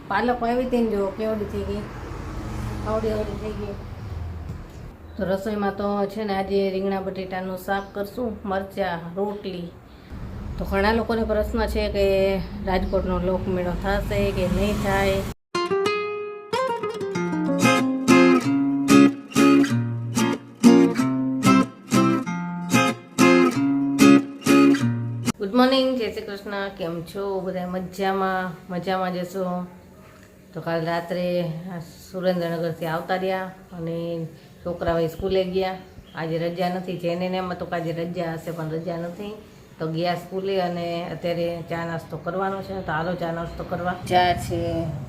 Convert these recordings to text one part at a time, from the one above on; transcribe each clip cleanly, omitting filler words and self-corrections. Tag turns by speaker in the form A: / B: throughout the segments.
A: પાલક આવી હતી ને, જો કેવડી થઈ ગઈ, આવડી થઈ ગઈ. તો રસોઈમાં તો છે ને આજે રીંગણા બટેટાનું શાક કરશું, મરચાં, રોટલી. તો ઘણા લોકોને પ્રશ્ન છે કે રાજકોટનો લોકમેળો થશે કે નહીં થાય. ગુડ મોર્નિંગ, જય શ્રી કૃષ્ણ. કેમ છો બધા? મજામાં જશો. તો કાલ રાત્રે સુરેન્દ્રનગરથી આવતા રહ્યા અને છોકરાઓ સ્કૂલે ગયા. આજે રજા નથી, જેને એમ તો આજે રજા હશે પણ રજા નથી, તો ગયા સ્કૂલે. અને અત્યારે ચા નાસ્તો કરવાનો છે, તો હાલો ચા નાસ્તો કરવા. ચા છે,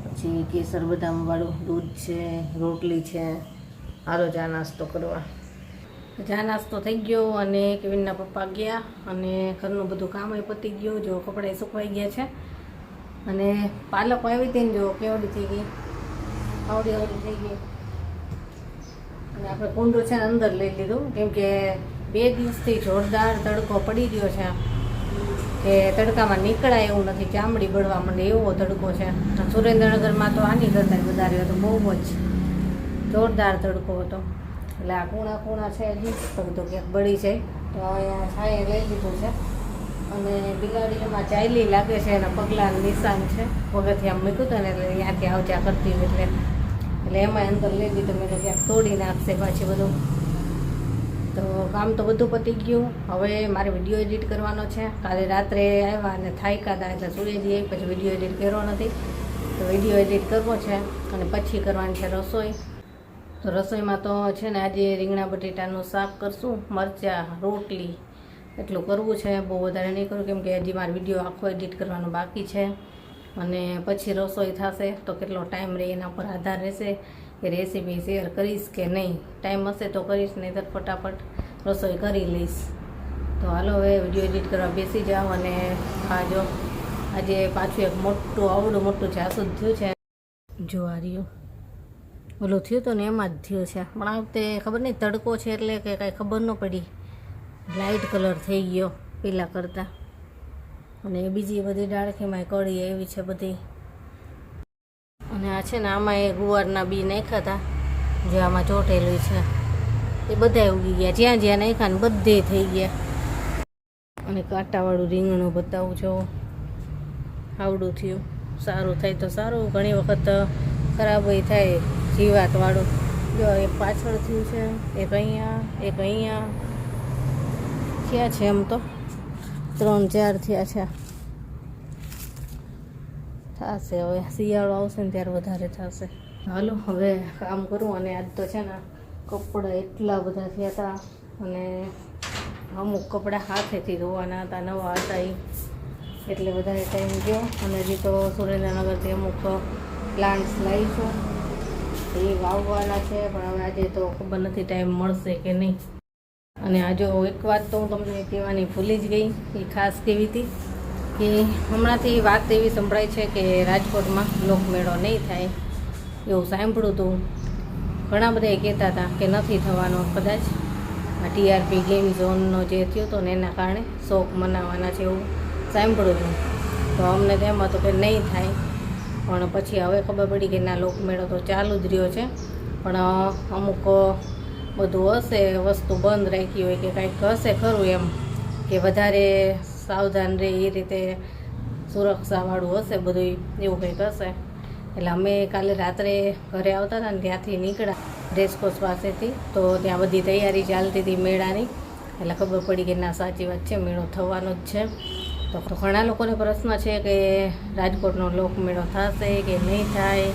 A: પછી કેસર બદામ વાળું દૂધ છે, રોટલી છે. હાલો ચા નાસ્તો કરવા. ચા નાસ્તો થઈ ગયો અને કેવિનના પપ્પા ગયા અને ઘરનું બધું કામ પતી ગયું. જો કપડાં સુકવાઈ ગયા છે અને પાલક આવી હતી ને, જો કેવડી થઈ ગઈ, આવડી થઈ ગઈ. અને આપણે કુંડો છે ને અંદર લઈ લીધું, કેમ કે 2 દિવસથી જોરદાર તડકો પડી ગયો છે કે તડકામાં નીકળાય એવું નથી, ચામડી બળવા માંડે એવો તડકો છે. સુરેન્દ્રનગરમાં તો આની કરતાં વધારે હતો, બહુ જ જોરદાર તડકો હતો. એટલે આ કૂણા છે હજી તો બધું ક્યાંક બળી જાય, તો અહીંયા છાંયે લઈ લીધું છે. અને બિલાડી એમાં ચાયલી લાગે છે, એના પગલાંનું નિશાન છે, પગેથી આમ મૂક્યું હતું ને એટલે ત્યાંથી આવજા કરતી હોય એટલે એમાં અંદર લઈ લીધું. મેં તો ક્યાંક તોડી નાખશે પાછી બધું. તો કામ તો બધું પતી ગયું. હવે મારે વિડીયો એડિટ કરવાનો છે. કાલે રાત્રે આવ્યા અને થાક્યા હતા એટલે સૂર્યજી આવી, પછી વિડીયો એડિટ કર્યો નથી. તો વિડીયો એડિટ કરવો છે અને પછી કરવાની છે રસોઈ. તો રસોઈમાં તો છે ને આજે રીંગણા બટેટાનું શાક કરશું, મરચાં, રોટલી એટલું કરવું છે. બહુ વધારે નહીં કરું, કેમ કે હજી મારો વિડીયો આખો એડિટ કરવાનો બાકી છે. અને પછી રસોઈ થશે તો કેટલો ટાઈમ રહે એના પર આધાર રહેશે કે રેસીપી શેર કરીશ કે નહીં. ટાઈમ હશે તો કરીશ, નહીં તો ફટાફટ રસોઈ કરી લઈશ. તો હાલો હવે વિડીયો એડિટ કરવા બેસી જાઓ. અને આ જો આજે પાછું એક આવડું મોટું જાસૂદ થયું છે. જો આ રહ્યું, ઓલું થયું હતું ને એમાં જ થયું છે, પણ આ વખતે ખબર નહીં તડકો છે એટલે કે કાંઈ ખબર ન પડી, લાઇટ કલર થઈ ગયો પેલા કરતાં. અને બીજી બધી ડાળખીમાં કળી એવી છે બધી. અને આ છે ને આમાં એ ગુવારના બી નાખ્યા હતા, જે આમાં ચોટેલું છે એ બધા ઉગી ગયા, જ્યાં જ્યાં નાખ્યા ને બધે થઈ ગયા. અને કાંટાવાળું રીંગણું બતાવું છો, આવડું થયું. સારું થાય તો સારું, ઘણી વખત ખરાબય થાય જીવાતવાળું. જો એક પાછળ થયું છે, એક અહીંયા થયા છે. એમ તો 3-4 થયા છે. થશે હવે, શિયાળો આવશે ને ત્યારે વધારે થશે. હાલો હવે કામ કરું. અને આજ તો છે ને કપડાં એટલા બધા થયા હતા અને અમુક કપડાં હાથેથી ધોવાના હતા, નવા હતા એ, એટલે વધારે ટાઈમ ગયો. અને હજી તો સુરેન્દ્રનગરથી અમુક પ્લાન્ટ્સ લાવીશું, એ વાવવાના છે, પણ હવે આજે તો ખબર નથી ટાઈમ મળશે કે નહીં. અને આ જો એક વાત તો હું તમને કહેવાની ભૂલી જ ગઈ, એ ખાસ કેવી હતી કે હમણાંથી વાત એવી સંભળાય છે કે રાજકોટમાં લોકમેળો નહીં થાય એવું સાંભળ્યું હતું. ઘણા બધા કહેતા હતા કે નથી થવાનો, કદાચ આ ટીઆરપી ગેમ ઝોનનો જે થયો હતો ને એના કારણે શોક મનાવવાના છે એવું સાંભળ્યું હતું. તો અમને તો એમ હતું કે નહીં થાય, પણ પછી હવે ખબર પડી કે ના, લોકમેળો તો ચાલુ જ રહ્યો છે, પણ અમુક બધું હશે, વસ્તુ બંધ રાખી હોય કે કાંઈક હશે ખરું, એમ કે વધારે સાવધાન રહે એ રીતે સુરક્ષાવાળું હશે બધું, એવું કંઈક હશે. એટલે અમે કાલે રાત્રે ઘરે આવતા હતા ને ત્યાંથી નીકળ્યા રેસકોર્સ પાસેથી, તો ત્યાં બધી તૈયારી ચાલતી હતી મેળાની. એટલે ખબર પડી કે ના, સાચી વાત છે, મેળો થવાનો જ છે. તો ઘણા લોકોને પ્રશ્ન છે કે રાજકોટનો લોકમેળો થશે કે નહીં થાય.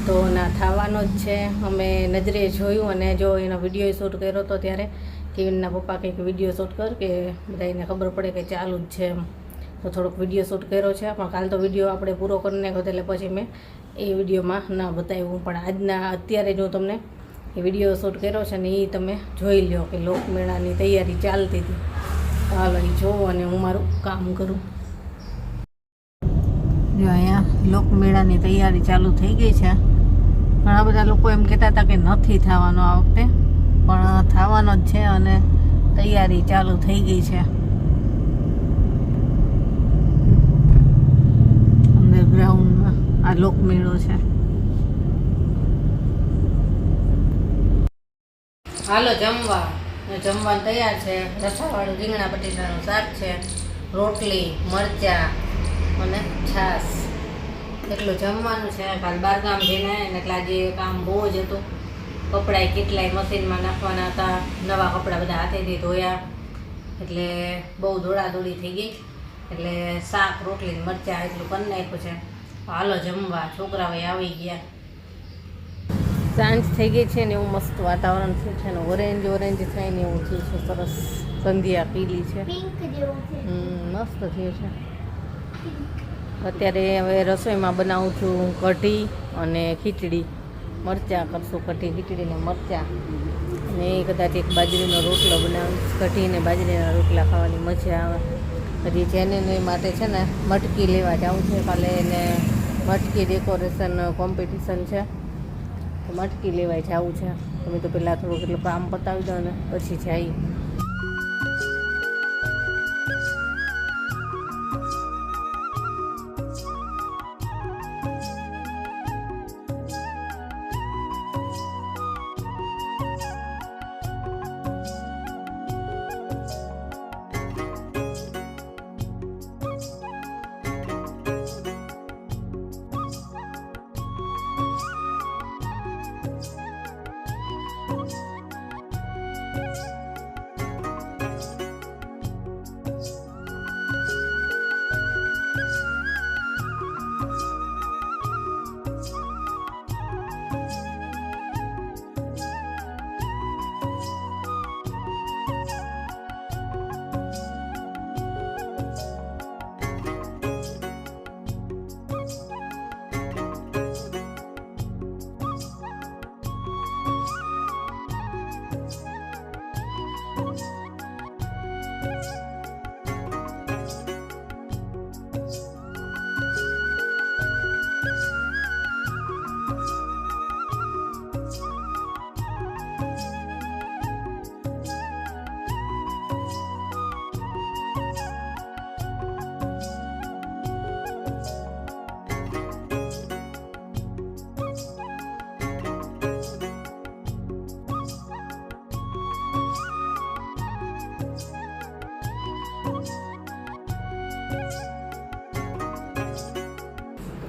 A: તો ના, થવાનો જ છે. અમે નજરે જોયું અને જો એનો વિડીયો શૂટ કર્યો હતો ત્યારે કેવિનના પપ્પા કંઈક વિડીયો શૂટ કર કે બધાને ખબર પડે કે ચાલુ જ છે એમ, તો થોડોક વિડીયો શૂટ કર્યો છે. પણ કાલ તો વિડીયો આપણે પૂરો કરી નાખ્યો, એટલે પછી મેં એ વિડીયોમાં ના બતાવ્યું. પણ અત્યારે જો તમને એ વિડીયો શૂટ કર્યો છે ને એ તમે જોઈ લો કે લોકમેળાની તૈયારી ચાલતી હતી. હાલ એ જોવો અને હું મારું કામ કરું. જો અહીંયા લોકમેળાની તૈયારી ચાલુ થઈ ગઈ છે. ઘણા બધા લોકો એમ કહેતા હતા કે નથી થવાનો આ વખતે, પણ થવાનો જ છે અને તૈયારી ચાલુ થઈ ગઈ છે. અંડરગ્રાઉન્ડમાં આ લોકમેળો છે. હાલો જમવા. જમવાનું તૈયાર છે. રસાવાળું રીંગણા બટેટાનું શાક છે, રોટલી, મરચાં અને છાશ. એટલું જમવાનું છે. કાલ બહારગામ જઈને એટલે આજે કામ બહુ જ હતું. કપડાં કેટલાય મશીનમાં નાખવાના હતા, નવા કપડાં બધા હાથેથી ધોયા, એટલે બહુ દોડાદોડી થઈ ગઈ. એટલે શાક, રોટલી, મરચાં એટલું કરી નાખ્યું છે. હાલો જમવા. છોકરાઓ આવી ગયા. સાંજ થઈ ગઈ છે ને એવું મસ્ત વાતાવરણ થયું છે ને ઓરેન્જ ઓરેન્જ થાય ને એવું થયું છે. સરસ સંધ્યા પીલી છે, મસ્ત થયું છે. અત્યારે હવે રસોઈમાં બનાવું છું કઢી અને ખીચડી. મરચાં કરશું, કઢી ખીચડી ને મરચાં. અને કદાચ એક બાજરીનો રોટલો બનાવીશ. કઢી ને બાજરીના રોટલા ખાવાની મજા આવે. હજી જેને માટે છે ને મટકી લેવા જવું છે. કાલે એને મટકી ડેકોરેશન કોમ્પિટિશન છે, તો મટકી લેવાય જવું છે. તમે તો પહેલાં થોડુંક એટલું કામ પતાવી દો ને પછી જઈએ.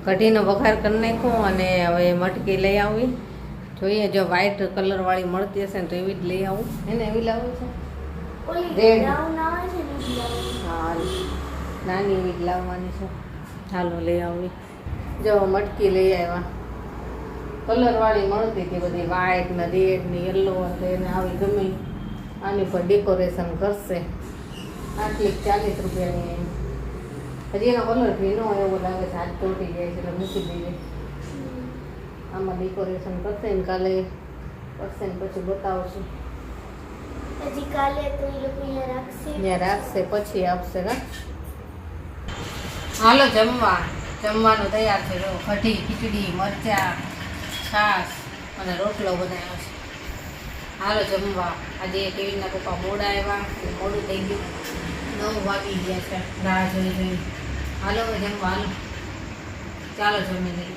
A: કઢીનો વઘાર કરી નાખ્યો અને હવે મટકી લઈ આવી. જોઈએ જો વ્હાઈટ કલરવાળી મળતી હશે ને તો એવી જ લઈ આવું. એને એવી લાવવી છે, રેડ. હા, નાની એવી જ લાવવાની છે. ચાલો લઈ આવી. જો મટકી લઈ આવ્યા. કલરવાળી મળતી હતી બધી, વ્હાઈટ ને રેડ ને યલો. એટલે એને આવી ગમે આની પર ડેકોરેશન કરશે. આટલી 40 રૂપિયાની. હજી એનો કલર ભીનો એવો લાગે છે, હાથ તૂટી જાય છે એટલે મૂકી દઈએ. આમાં ડેકોરેશન કરશે ને કાલે કરશે ને પછી બતાવશું.
B: હજી કાલે તો એ લોકો અહીંયા
A: રાખશે પછી આપશે ને. હાલો જમવા. જમવાનું તૈયાર છે. જો કઢી, ખીચડી, મરચાં, છાશ અને રોટલો બનાવ્યો છે. હાલો જમવા. આજે કેવીના પપ્પા મોડા આવ્યા, મોડું થઈ ગયું. 9 વાગી ગયા છે. રાહ જોઈ જોઈ. હાલો જમવા. હાલો ચાલો જમી લઈએ.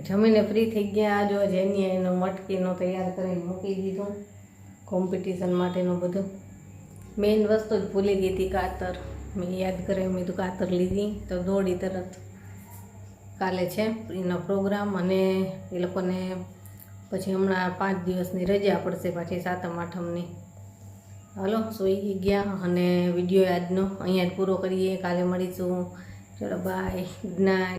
A: જમીને ફ્રી થઈ ગયા. જો જેની એનો મટકીનો તૈયાર કરીને મૂકી દીધું કોમ્પિટિશન માટેનું બધું. મેઇન વસ્તુ જ ભૂલી ગઈ હતી, કાતર. મેં યાદ કરે મેં તો કાતર લીધી તો દોડી તરત. કાલે છે એનો પ્રોગ્રામ અને એ લોકોને પછી હમણાં 5 દિવસની રજા પડશે પાછી 7મ 8મની. હાલો સૂઈ ગયા અને વિડીયો આજનો અહીંયા જ પૂરો કરીએ. કાલે મળીશું. ચલો બાય, ગુડ નાઇટ.